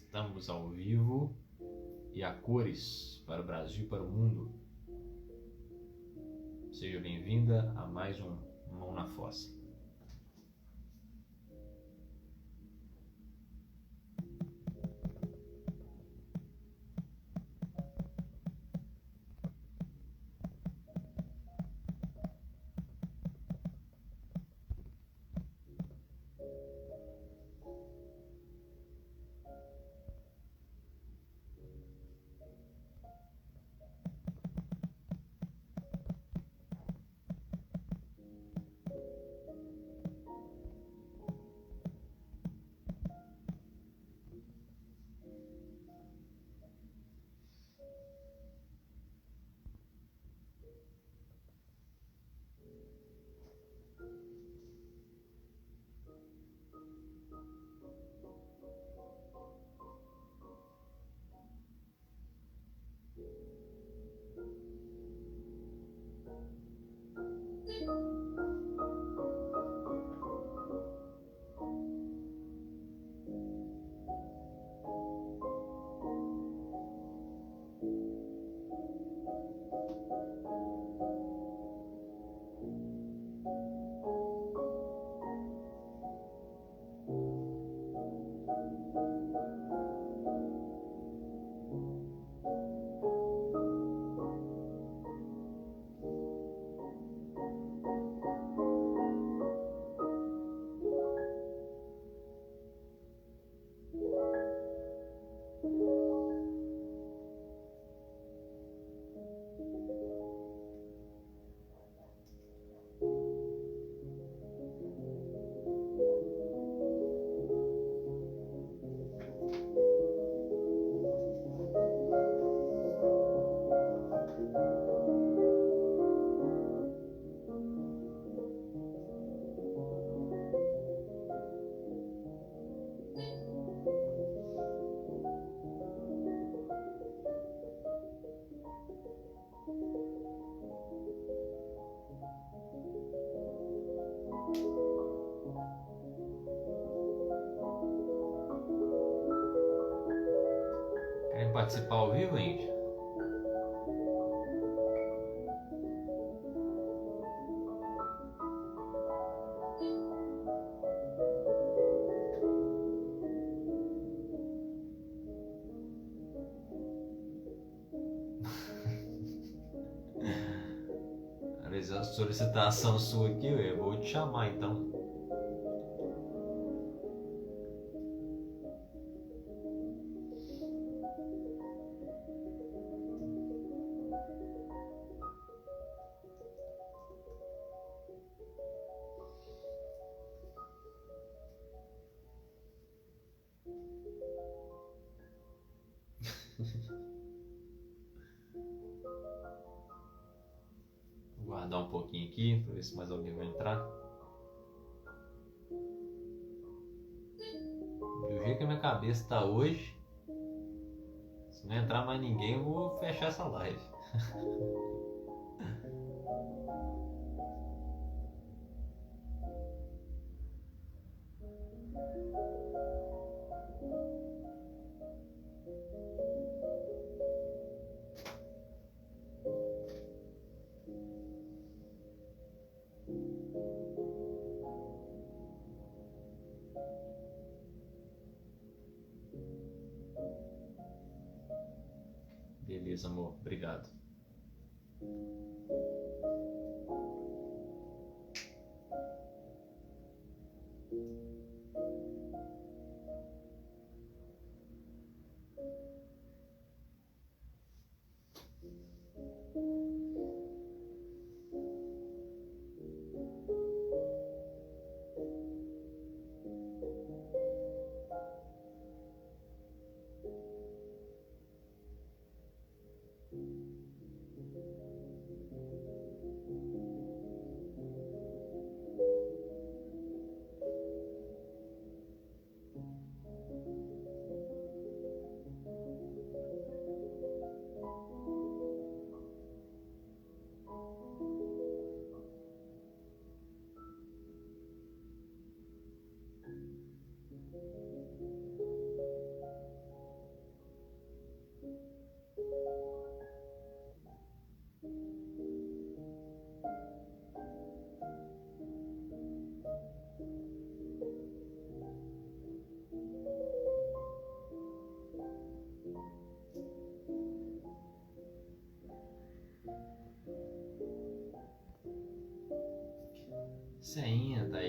Estamos ao vivo e a cores para o Brasil e para o mundo. Seja bem-vinda a mais um Mão na Fossa. Querem participar ao vivo, gente? A solicitação sua aqui, eu vou te chamar então. Vou guardar um pouquinho aqui para ver se mais alguém vai entrar. Do jeito que a minha cabeça está hoje, se não entrar mais ninguém, eu vou fechar essa live. Beleza, amor. Obrigado.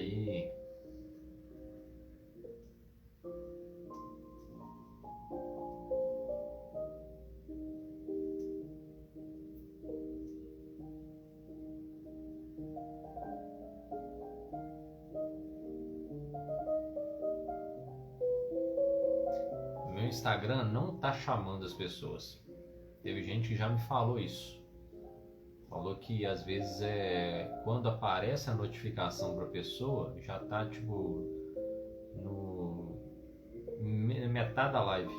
aí meu Instagram não tá chamando as pessoas. Teve gente que já me falou isso. Falou que às vezes quando aparece a notificação para a pessoa, já tá tipo no metade da live.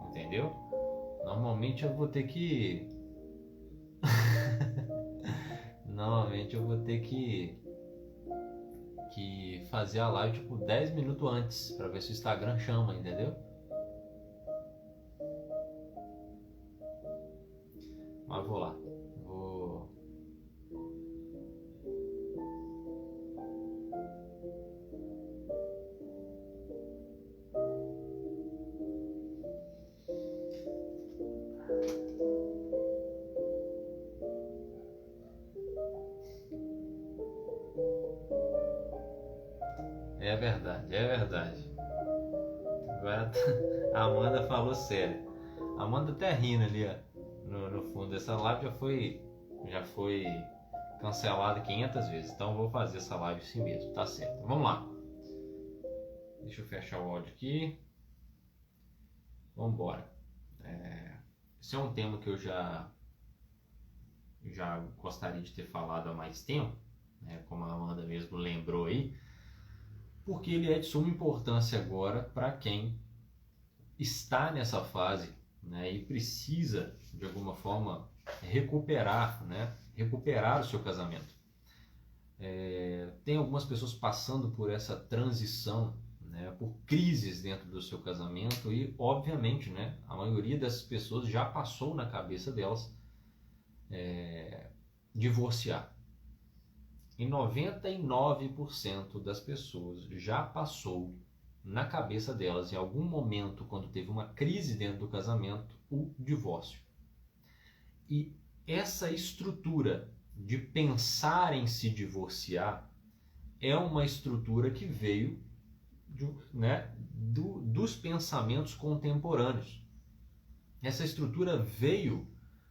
Entendeu? Normalmente eu vou ter que fazer a live tipo 10 minutos antes para ver se o Instagram chama, entendeu? Mas vou lá. É verdade, é verdade. Agora a Amanda falou sério. A Amanda até rindo ali, ó, no fundo. Essa live já foi cancelada 500 vezes. Então eu vou fazer essa live assim mesmo, tá certo. Vamos lá. Deixa eu fechar o áudio aqui. Vamos embora. Esse é um tema que eu já gostaria de ter falado há mais tempo, né, como a Amanda mesmo lembrou aí, porque ele é de suma importância agora para quem está nessa fase, né, e precisa de alguma forma recuperar o seu casamento. Tem algumas pessoas passando por essa transição, né, por crises dentro do seu casamento e, obviamente, né, a maioria dessas pessoas já passou na cabeça delas divorciar. E 99% das pessoas já passou na cabeça delas, em algum momento, quando teve uma crise dentro do casamento, o divórcio. E essa estrutura de pensar em se divorciar é uma estrutura que veio dos pensamentos contemporâneos. Essa estrutura veio,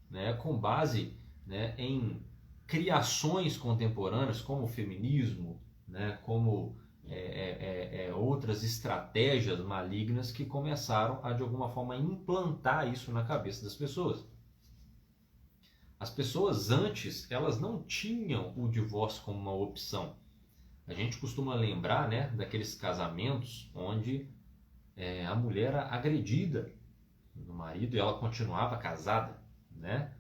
né, com base, né, em criações contemporâneas como o feminismo, né, como outras estratégias malignas que começaram a de alguma forma implantar isso na cabeça das pessoas. As pessoas antes, elas não tinham o divórcio como uma opção. A gente costuma lembrar, né, daqueles casamentos onde a mulher era agredida do marido e ela continuava casada, né?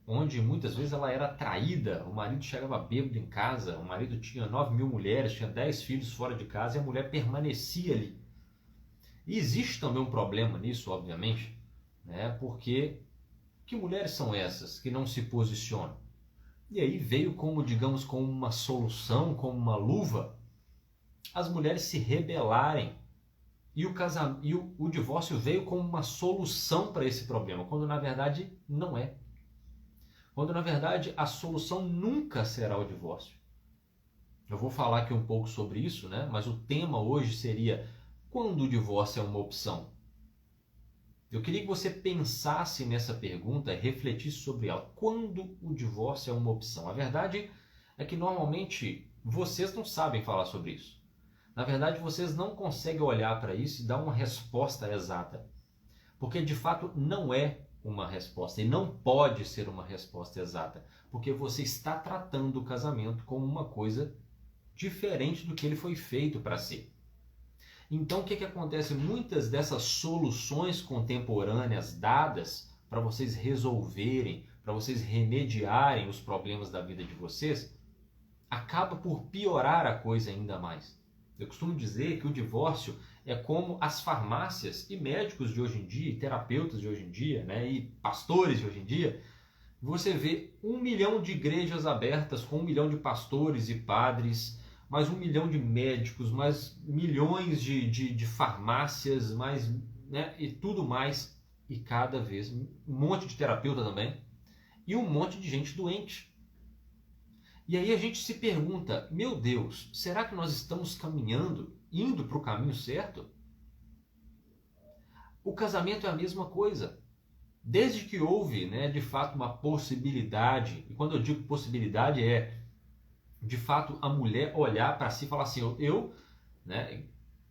Onde muitas vezes ela era traída, o marido chegava bêbado em casa, o marido tinha 9.000 mulheres, tinha 10 filhos fora de casa e a mulher permanecia ali. E existe também um problema nisso, obviamente, né? Porque que mulheres são essas que não se posicionam? E aí veio como, digamos, como uma solução, como uma luva, as mulheres se rebelarem. E o divórcio veio como uma solução para esse problema, quando na verdade não é. Quando na verdade a solução nunca será o divórcio. Eu vou falar aqui um pouco sobre isso, né? Mas o tema hoje seria: quando o divórcio é uma opção? Eu queria que você pensasse nessa pergunta e refletisse sobre ela. Quando o divórcio é uma opção? A verdade é que normalmente vocês não sabem falar sobre isso. Na verdade, vocês não conseguem olhar para isso e dar uma resposta exata. Porque de fato não é uma resposta e não pode ser uma resposta exata, porque você está tratando o casamento como uma coisa diferente do que ele foi feito para ser. Então o que acontece? Muitas dessas soluções contemporâneas dadas para vocês resolverem, para vocês remediarem os problemas da vida de vocês, acaba por piorar a coisa ainda mais. Eu costumo dizer que o divórcio é como as farmácias e médicos de hoje em dia, e terapeutas de hoje em dia, né, e pastores de hoje em dia. Você vê 1 milhão de igrejas abertas com 1 milhão de pastores e padres, mais 1 milhão de médicos, mais milhões de farmácias, mais, né, e tudo mais, e cada vez um monte de terapeuta também, e um monte de gente doente. E aí a gente se pergunta, meu Deus, será que nós estamos caminhando, indo para o caminho certo? O casamento é a mesma coisa. Desde que houve, né, de fato, uma possibilidade, e quando eu digo possibilidade é, de fato, a mulher olhar para si e falar assim, né,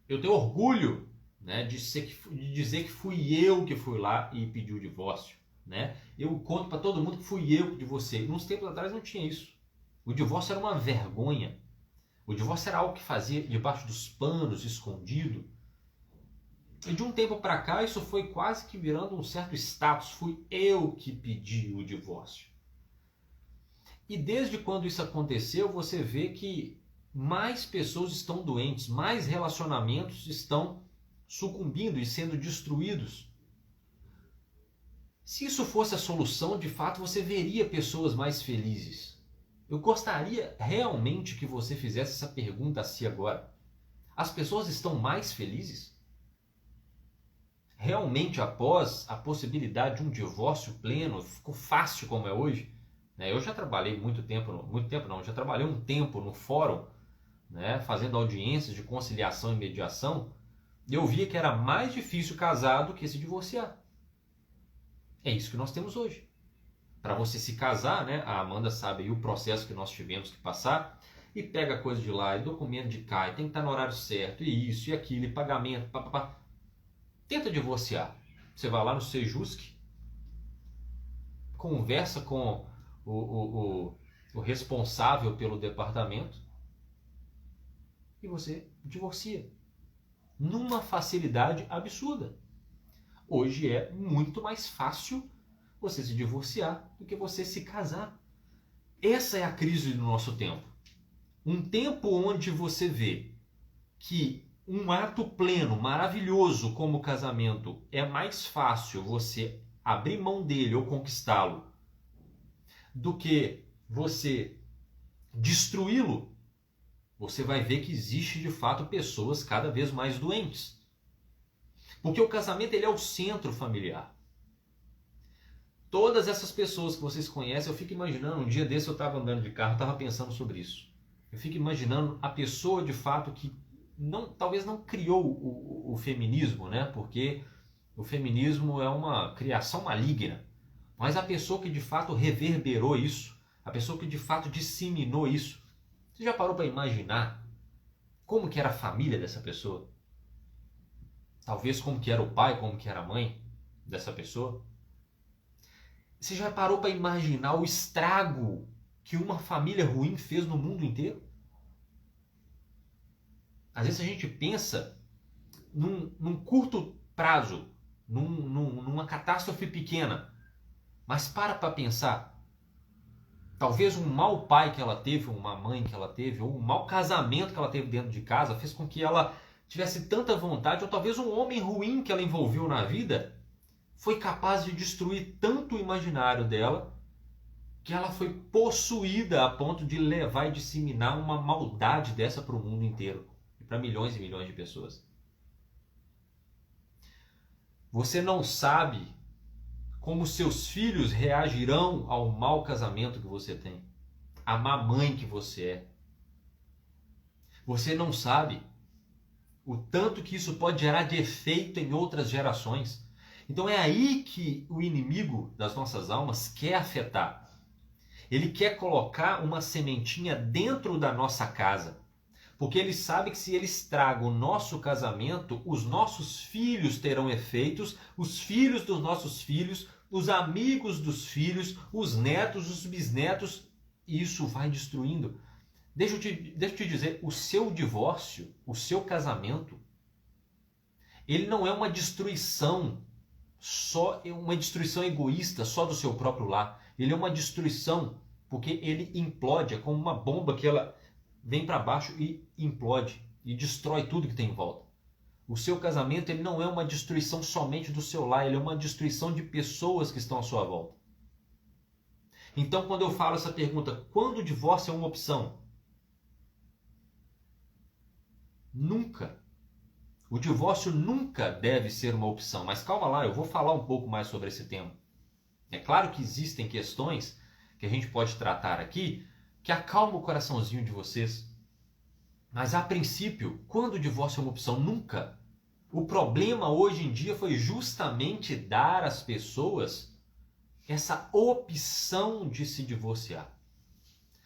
eu tenho orgulho, né, de dizer que fui eu que fui lá e pedi o divórcio. Né? Eu conto para todo mundo que fui eu que divorciei. Uns tempos atrás não tinha isso. O divórcio era uma vergonha. O divórcio era algo que fazia debaixo dos panos, escondido. E de um tempo para cá isso foi quase que virando um certo status. Fui eu que pedi o divórcio. E desde quando isso aconteceu, você vê que mais pessoas estão doentes, mais relacionamentos estão sucumbindo e sendo destruídos. Se isso fosse a solução, de fato você veria pessoas mais felizes. Eu gostaria realmente que você fizesse essa pergunta a si agora. As pessoas estão mais felizes? Realmente, após a possibilidade de um divórcio pleno, ficou fácil como é hoje? Eu já trabalhei já trabalhei um tempo no fórum, né, fazendo audiências de conciliação e mediação, e eu via que era mais difícil casar do que se divorciar. É isso que nós temos hoje. Para você se casar, né, a Amanda sabe aí o processo que nós tivemos que passar, e pega coisa de lá, e documento de cá, e tem que estar no horário certo, e isso, e aquilo, e pagamento, papapá. Tenta divorciar. Você vai lá no Sejusc, conversa com o responsável pelo departamento, e você divorcia. Numa facilidade absurda. Hoje é muito mais fácil você se divorciar do que você se casar. Essa é a crise do nosso tempo. Um tempo onde você vê que um ato pleno, maravilhoso como o casamento, é mais fácil você abrir mão dele ou conquistá-lo do que você destruí-lo. Você vai ver que existe de fato pessoas cada vez mais doentes. Porque o casamento ele é o centro familiar. Todas essas pessoas que vocês conhecem, eu fico imaginando, um dia desse eu estava andando de carro, estava pensando sobre isso. Eu fico imaginando a pessoa de fato que talvez não criou o feminismo, né? Porque o feminismo é uma criação maligna. Mas a pessoa que de fato reverberou isso, a pessoa que de fato disseminou isso, você já parou para imaginar como que era a família dessa pessoa? Talvez como que era o pai, como que era a mãe dessa pessoa? Você já parou para imaginar o estrago que uma família ruim fez no mundo inteiro? Às vezes a gente pensa num curto prazo, numa catástrofe pequena, mas para pensar. Talvez um mau pai que ela teve, uma mãe que ela teve, ou um mau casamento que ela teve dentro de casa fez com que ela tivesse tanta vontade, ou talvez um homem ruim que ela envolveu na vida foi capaz de destruir tanto o imaginário dela que ela foi possuída a ponto de levar e disseminar uma maldade dessa para o mundo inteiro e para milhões e milhões de pessoas. Você não sabe como seus filhos reagirão ao mau casamento que você tem, à má mãe que você é. Você não sabe o tanto que isso pode gerar de efeito em outras gerações. Então é aí que o inimigo das nossas almas quer afetar. Ele quer colocar uma sementinha dentro da nossa casa. Porque ele sabe que se ele estraga o nosso casamento, os nossos filhos terão efeitos, os filhos dos nossos filhos, os amigos dos filhos, os netos, os bisnetos, e isso vai destruindo. Deixa eu te dizer, o seu divórcio, o seu casamento, ele não é uma destruição egoísta só do seu próprio lar. Ele é uma destruição porque ele implode, é como uma bomba que ela vem para baixo e implode e destrói tudo que tem em volta. O seu casamento ele não é uma destruição somente do seu lar, ele é uma destruição de pessoas que estão à sua volta. Então, quando eu falo essa pergunta, quando o divórcio é uma opção? Nunca. O divórcio nunca deve ser uma opção. Mas calma lá, eu vou falar um pouco mais sobre esse tema. É claro que existem questões que a gente pode tratar aqui, que acalma o coraçãozinho de vocês. Mas a princípio, quando o divórcio é uma opção, nunca. O problema hoje em dia foi justamente dar às pessoas essa opção de se divorciar.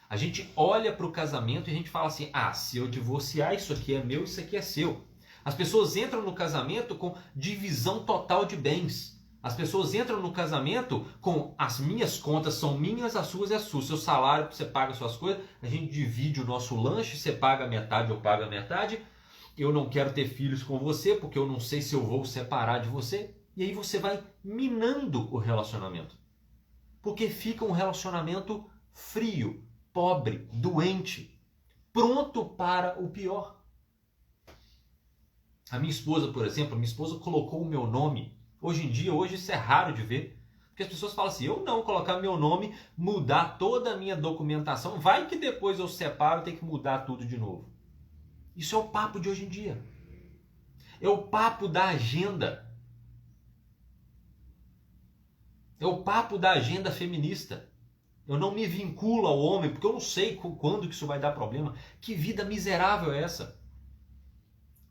A gente olha para o casamento e a gente fala assim, se eu divorciar, isso aqui é meu, isso aqui é seu. As pessoas entram no casamento com divisão total de bens. As pessoas entram no casamento com as minhas contas são minhas, as suas é as suas. Seu salário, você paga as suas coisas, a gente divide o nosso lanche, você paga a metade, eu pago a metade. Eu não quero ter filhos com você porque eu não sei se eu vou separar de você. E aí você vai minando o relacionamento. Porque fica um relacionamento frio, pobre, doente, pronto para o pior. A minha esposa, por exemplo, minha esposa colocou o meu nome. Hoje em dia, isso é raro de ver. Porque as pessoas falam assim, eu não colocar meu nome, mudar toda a minha documentação, vai que depois eu separo e tenho que mudar tudo de novo. Isso é o papo de hoje em dia. É o papo da agenda. É o papo da agenda feminista. Eu não me vinculo ao homem porque eu não sei quando que isso vai dar problema. Que vida miserável é essa?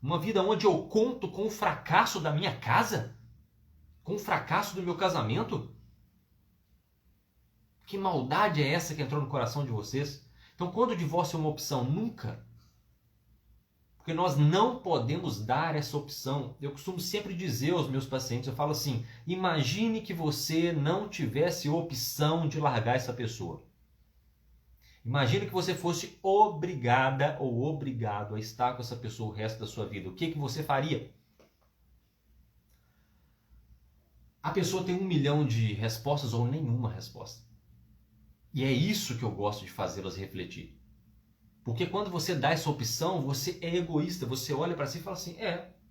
Uma vida onde eu conto com o fracasso da minha casa? Com o fracasso do meu casamento? Que maldade é essa que entrou no coração de vocês? Então, quando o divórcio é uma opção, nunca. Porque nós não podemos dar essa opção. Eu costumo sempre dizer aos meus pacientes, eu falo assim, imagine que você não tivesse opção de largar essa pessoa. Imagine que você fosse obrigada ou obrigado a estar com essa pessoa o resto da sua vida. O que você faria? A pessoa tem 1 milhão de respostas ou nenhuma resposta. E é isso que eu gosto de fazê-las refletir. Porque quando você dá essa opção, você é egoísta. Você olha para si e fala assim,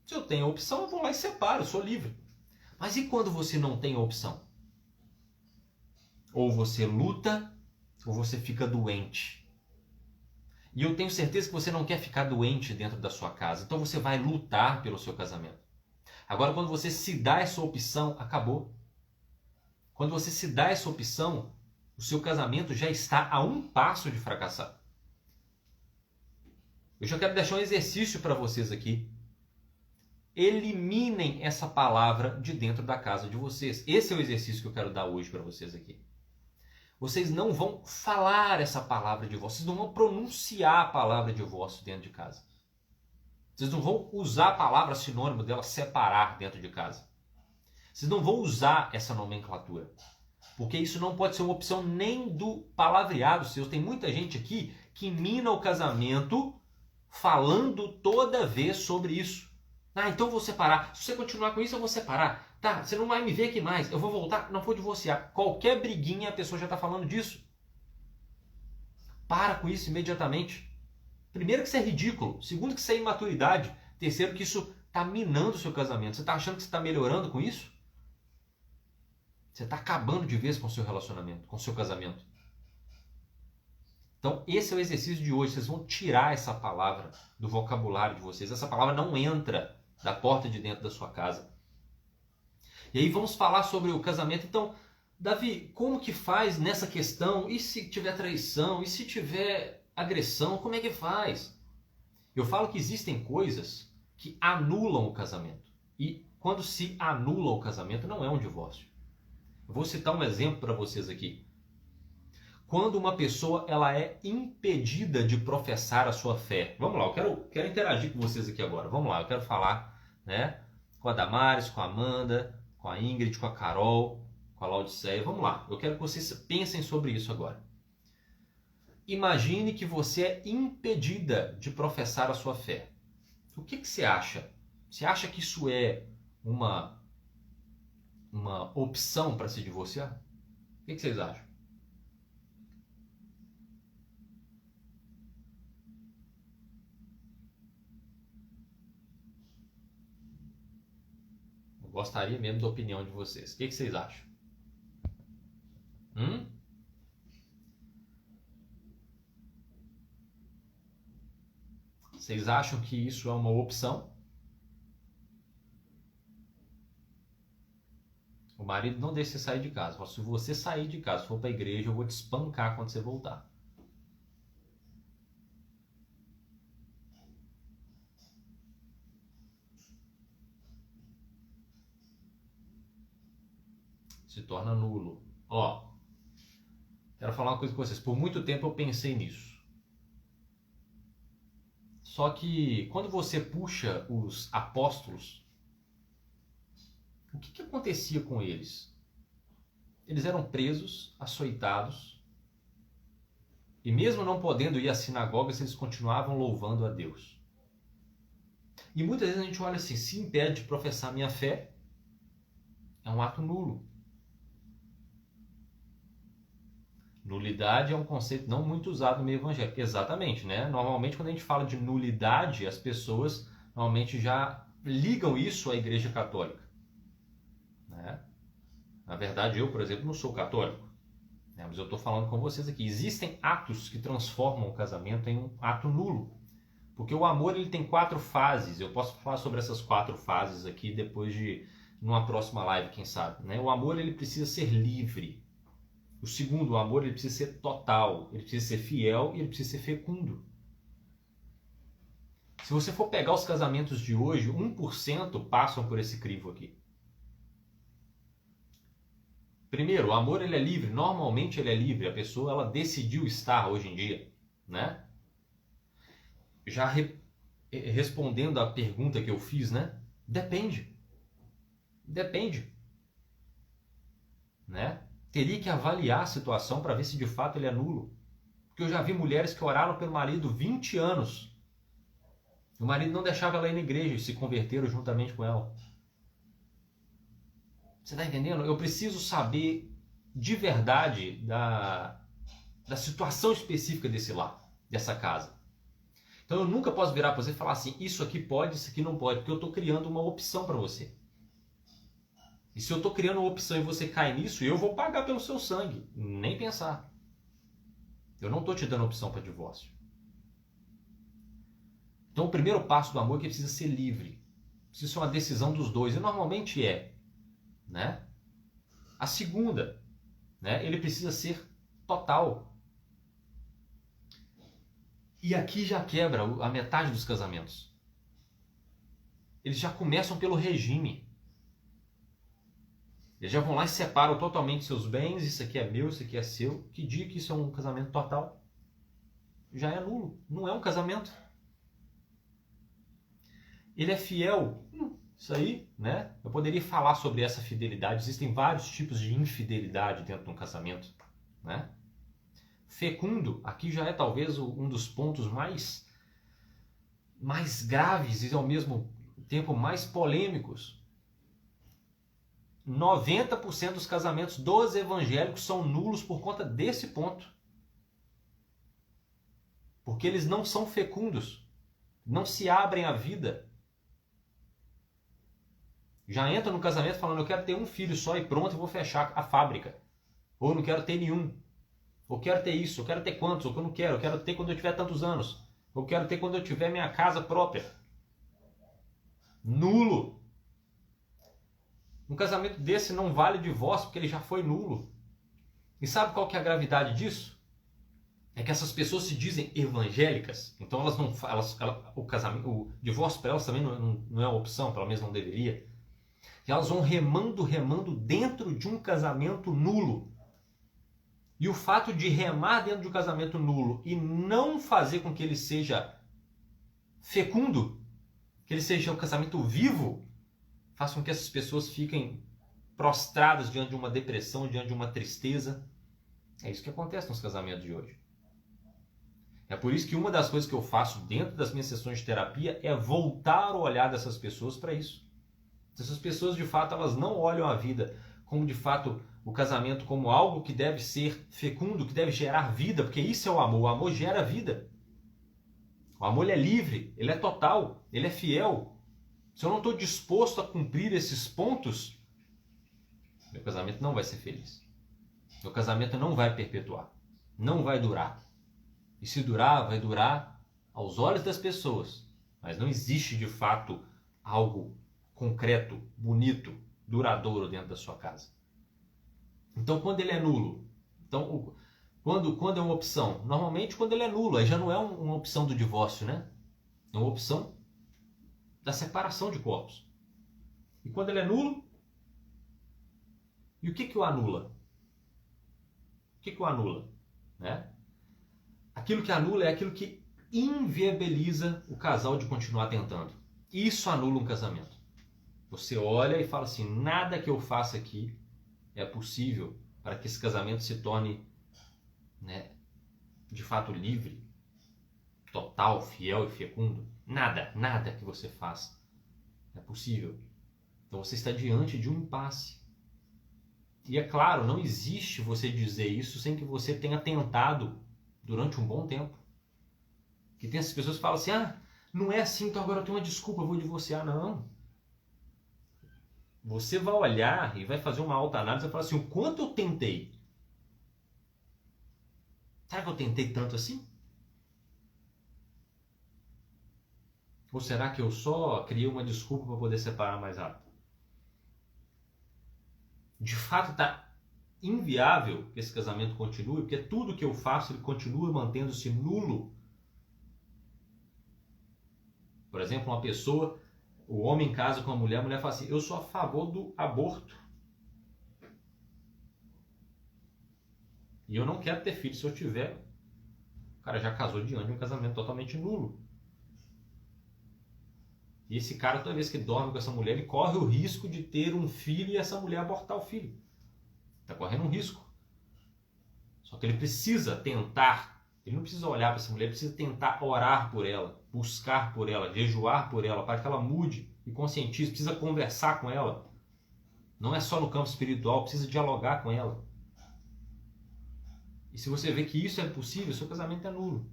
se eu tenho a opção, eu vou lá e separo, eu sou livre. Mas e quando você não tem a opção? Ou você luta, ou você fica doente. E eu tenho certeza que você não quer ficar doente dentro da sua casa. Então você vai lutar pelo seu casamento. Agora, quando você se dá essa opção, acabou. Quando você se dá essa opção, o seu casamento já está a um passo de fracassar. Eu já quero deixar um exercício para vocês aqui. Eliminem essa palavra de dentro da casa de vocês. Esse é o exercício que eu quero dar hoje para vocês aqui. Vocês não vão falar essa palavra divórcio, vocês não vão pronunciar a palavra divórcio dentro de casa. Vocês não vão usar a palavra sinônimo dela separar dentro de casa. Vocês não vão usar essa nomenclatura. Porque isso não pode ser uma opção nem do palavreado seu. Tem muita gente aqui que mina o casamento falando toda vez sobre isso. Então eu vou separar. Se você continuar com isso, eu vou separar. Tá, você não vai me ver aqui mais. Eu vou voltar, não vou divorciar. Qualquer briguinha, a pessoa já está falando disso. Para com isso imediatamente. Primeiro que isso é ridículo. Segundo que isso é imaturidade. Terceiro que isso está minando o seu casamento. Você está achando que você está melhorando com isso? Você está acabando de vez com o seu relacionamento, com o seu casamento. Então, esse é o exercício de hoje. Vocês vão tirar essa palavra do vocabulário de vocês. Essa palavra não entra da porta de dentro da sua casa. E aí vamos falar sobre o casamento. Então, Davi, como que faz nessa questão? E se tiver traição? E se tiver agressão? Como é que faz? Eu falo que existem coisas que anulam o casamento. E quando se anula o casamento, não é um divórcio. Eu vou citar um exemplo para vocês aqui. Quando uma pessoa ela é impedida de professar a sua fé. Vamos lá, eu quero interagir com vocês aqui agora. Vamos lá, eu quero falar, com a Damares, com a Amanda, com a Ingrid, com a Carol, com a Laodiceia. Vamos lá, eu quero que vocês pensem sobre isso agora. Imagine que você é impedida de professar a sua fé. O que você acha? Você acha que isso é uma opção para se divorciar? O que vocês acham? Gostaria mesmo da opinião de vocês. O que vocês acham? Vocês acham que isso é uma opção? O marido não deixa você sair de casa. Se você sair de casa, for para a igreja, eu vou te espancar quando você voltar. se torna nulo. Ó, quero falar uma coisa com vocês. Por muito tempo eu pensei nisso. Só que quando você puxa os apóstolos, o que acontecia com eles? Eles eram presos, açoitados, e mesmo não podendo ir às sinagogas, eles continuavam louvando a Deus. E muitas vezes a gente olha assim, se impede de professar minha fé, é um ato nulo. Nulidade é um conceito não muito usado no meio evangélico. Exatamente, né? Normalmente quando a gente fala de nulidade, as pessoas normalmente já ligam isso à Igreja Católica. Né? Na verdade, eu, por exemplo, não sou católico. Né? Mas eu estou falando com vocês aqui. Existem atos que transformam o casamento em um ato nulo. Porque o amor ele tem 4 fases. Eu posso falar sobre essas 4 fases aqui depois de numa próxima live, quem sabe. Né? O amor ele precisa ser livre. O segundo, o amor ele precisa ser total, ele precisa ser fiel e ele precisa ser fecundo. Se você for pegar os casamentos de hoje, 1% passam por esse crivo aqui. Primeiro, o amor ele é livre, normalmente ele é livre, a pessoa ela decidiu estar hoje em dia, né? Já respondendo à pergunta que eu fiz, né? Depende. Depende. Né? Teria que avaliar a situação para ver se de fato ele é nulo. Porque eu já vi mulheres que oraram pelo marido 20 anos. O marido não deixava ela ir na igreja e se converteram juntamente com ela. Você está entendendo? Eu preciso saber de verdade da situação específica desse lar, dessa casa. Então eu nunca posso virar para você e falar assim, isso aqui pode, isso aqui não pode, porque eu estou criando uma opção para você. E se eu estou criando uma opção e você cai nisso, eu vou pagar pelo seu sangue. Nem pensar. Eu não estou te dando opção para divórcio. Então o primeiro passo do amor é que precisa ser livre. Precisa ser uma decisão dos dois. E normalmente é. Né? A segunda, né? Ele precisa ser total. E aqui já quebra a metade dos casamentos. Eles já começam pelo regime. Eles já vão lá e separam totalmente seus bens, isso aqui é meu, isso aqui é seu. Que dia que isso é um casamento total? Já é nulo, não é um casamento. Ele é fiel, isso aí, né? Eu poderia falar sobre essa fidelidade, existem vários tipos de infidelidade dentro de um casamento, né? Fecundo, aqui já é talvez um dos pontos mais graves e ao mesmo tempo mais polêmicos. 90% dos casamentos dos evangélicos são nulos por conta desse ponto. Porque eles não são fecundos. Não se abrem à vida. Já entra no casamento falando, eu quero ter um filho só e pronto, eu vou fechar a fábrica. Ou eu não quero ter nenhum. Ou quero ter isso, eu quero ter quantos, ou que eu não quero. Eu quero ter quando eu tiver tantos anos. Eu quero ter quando eu tiver minha casa própria. Nulo. Um casamento desse não vale divórcio porque ele já foi nulo. E sabe qual que é a gravidade disso? É que essas pessoas se dizem evangélicas, então elas não, o divórcio para elas também não é uma opção, pelo menos não deveria. E elas vão remando dentro de um casamento nulo. E o fato de remar dentro de um casamento nulo e não fazer com que ele seja fecundo, que ele seja um casamento vivo, faz com que essas pessoas fiquem prostradas diante de uma depressão, diante de uma tristeza. É isso que acontece nos casamentos de hoje. É por isso que uma das coisas que eu faço dentro das minhas sessões de terapia é voltar o olhar dessas pessoas para isso. Essas pessoas, de fato, elas não olham a vida como, de fato, o casamento como algo que deve ser fecundo, que deve gerar vida, porque isso é o amor. O amor gera vida. O amor ele é livre, ele é total, ele é fiel. Se eu não estou disposto a cumprir esses pontos, meu casamento não vai ser feliz. Meu casamento não vai perpetuar. Não vai durar. E se durar, vai durar aos olhos das pessoas. Mas não existe, de fato, algo concreto, bonito, duradouro dentro da sua casa. Então, quando ele é nulo, então, quando é uma opção? Normalmente, quando ele é nulo, aí já não é uma opção do divórcio, né? É uma opção da separação de corpos. E quando ele é nulo, E o que o anula? O que o anula? Né? Aquilo que anula é aquilo que inviabiliza o casal de continuar tentando. Isso anula um casamento. Você olha e fala assim, nada que eu faça aqui é possível para que esse casamento se torne, né, de fato livre, total, fiel e fecundo. Nada que você faça é possível. Então você está diante de um impasse. E é claro, não existe você dizer isso sem que você tenha tentado durante um bom tempo. Que tem essas pessoas que falam assim, não é assim, então agora eu tenho uma desculpa, eu vou divorciar. Não. Você vai olhar e vai fazer uma autoanálise e falar assim, o quanto eu tentei? Será que eu tentei tanto assim? Ou será que eu só criei uma desculpa para poder separar mais rápido? De fato está inviável que esse casamento continue, porque tudo que eu faço ele continua mantendo-se nulo. Por exemplo, uma pessoa, o homem casa com a mulher fala assim, eu sou a favor do aborto. E eu não quero ter filho. Se eu tiver, o cara já casou diante de um casamento totalmente nulo. E esse cara, toda vez que dorme com essa mulher, ele corre o risco de ter um filho e essa mulher abortar o filho. Está correndo um risco. Só que ele precisa tentar, ele não precisa olhar para essa mulher, ele precisa tentar orar por ela, buscar por ela, jejuar por ela, para que ela mude e conscientize, precisa conversar com ela. Não é só no campo espiritual, precisa dialogar com ela. E se você vê que isso é possível, seu casamento é nulo.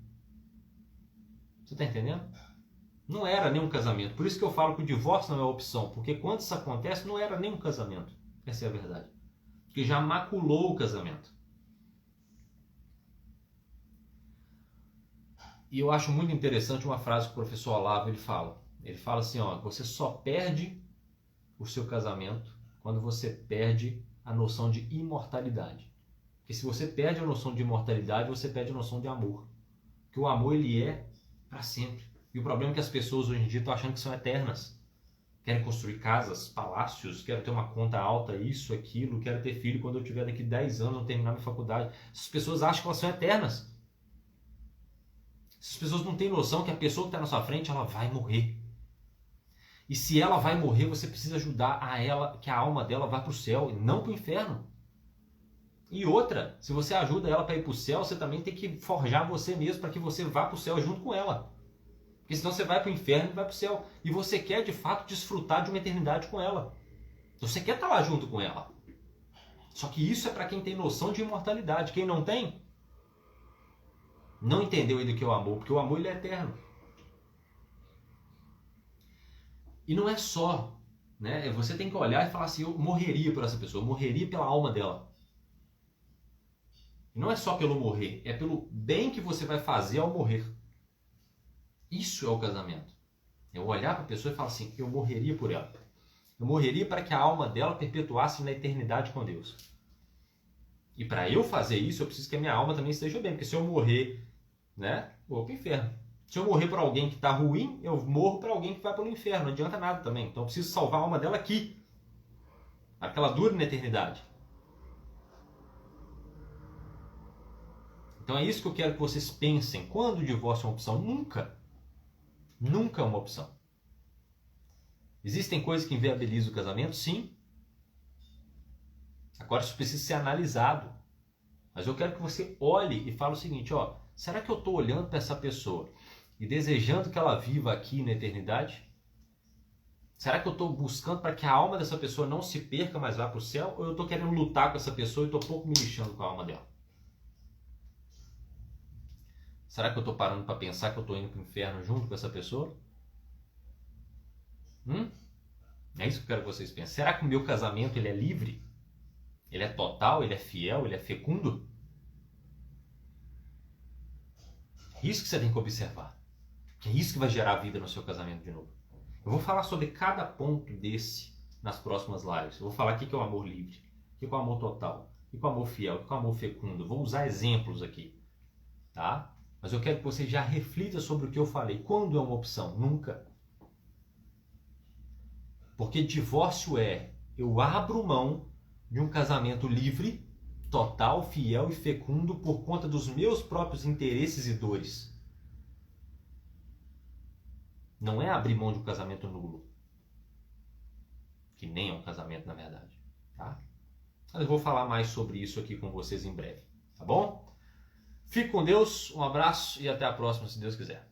Você está entendendo? Não era nem um casamento. Por isso que eu falo que o divórcio não é opção. Porque quando isso acontece, não era nem um casamento. Essa é a verdade. Porque já maculou o casamento. E eu acho muito interessante uma frase que o professor Olavo ele fala. Ele fala assim, você só perde o seu casamento quando você perde a noção de imortalidade. Porque se você perde a noção de imortalidade, você perde a noção de amor. Porque o amor ele é para sempre. E o problema é que as pessoas hoje em dia estão achando que são eternas. Querem construir casas, palácios, querem ter uma conta alta, isso, aquilo, quero ter filho quando eu tiver daqui 10 anos, eu terminar minha faculdade. Essas pessoas acham que elas são eternas. Essas pessoas não têm noção que a pessoa que está na sua frente, ela vai morrer. E se ela vai morrer, você precisa ajudar a ela, que a alma dela vá para o céu e não para o inferno. E outra, se você ajuda ela para ir para o céu, você também tem que forjar você mesmo para que você vá para o céu junto com ela. Porque senão você vai para o inferno e vai para o céu. E você quer, de fato, desfrutar de uma eternidade com ela. Então você quer estar lá junto com ela. Só que isso é para quem tem noção de imortalidade. Quem não tem, não entendeu ainda o que é o amor. Porque o amor ele é eterno. E não é só, né? Você tem que olhar e falar assim, eu morreria por essa pessoa. Eu morreria pela alma dela. E não é só pelo morrer. É pelo bem que você vai fazer ao morrer. Isso é o casamento. Eu olhar para a pessoa e falar assim, eu morreria por ela. Eu morreria para que a alma dela perpetuasse na eternidade com Deus. E para eu fazer isso, eu preciso que a minha alma também esteja bem. Porque se eu morrer, né, eu vou para o inferno. Se eu morrer para alguém que está ruim, eu morro para alguém que vai para o inferno. Não adianta nada também. Então eu preciso salvar a alma dela aqui. Para que ela dure na eternidade. Então é isso que eu quero que vocês pensem. Quando o divórcio é uma opção? Nunca. Nunca é uma opção. Existem coisas que inviabilizam o casamento? Sim. Agora isso precisa ser analisado. Mas eu quero que você olhe e fale o seguinte, será que eu estou olhando para essa pessoa e desejando que ela viva aqui na eternidade? Será que eu estou buscando para que a alma dessa pessoa não se perca, mas vá para o céu? Ou eu estou querendo lutar com essa pessoa e estou pouco me lixando com a alma dela? Será que eu estou parando para pensar que eu estou indo para o inferno junto com essa pessoa? É isso que eu quero que vocês pensem. Será que o meu casamento ele é livre? Ele é total? Ele é fiel? Ele é fecundo? É isso que você tem que observar. Que é isso que vai gerar vida no seu casamento de novo. Eu vou falar sobre cada ponto desse nas próximas lives. Eu vou falar o que é o amor livre, o que é o amor total, o que é o amor fiel, o que é o amor fecundo. Vou usar exemplos aqui, tá? Mas eu quero que você já reflita sobre o que eu falei. Quando é uma opção? Nunca. Porque divórcio é, eu abro mão de um casamento livre, total, fiel e fecundo por conta dos meus próprios interesses e dores. Não é abrir mão de um casamento nulo, que nem é um casamento na verdade, tá? Mas eu vou falar mais sobre isso aqui com vocês em breve, tá bom? Fique com Deus, um abraço e até a próxima, se Deus quiser.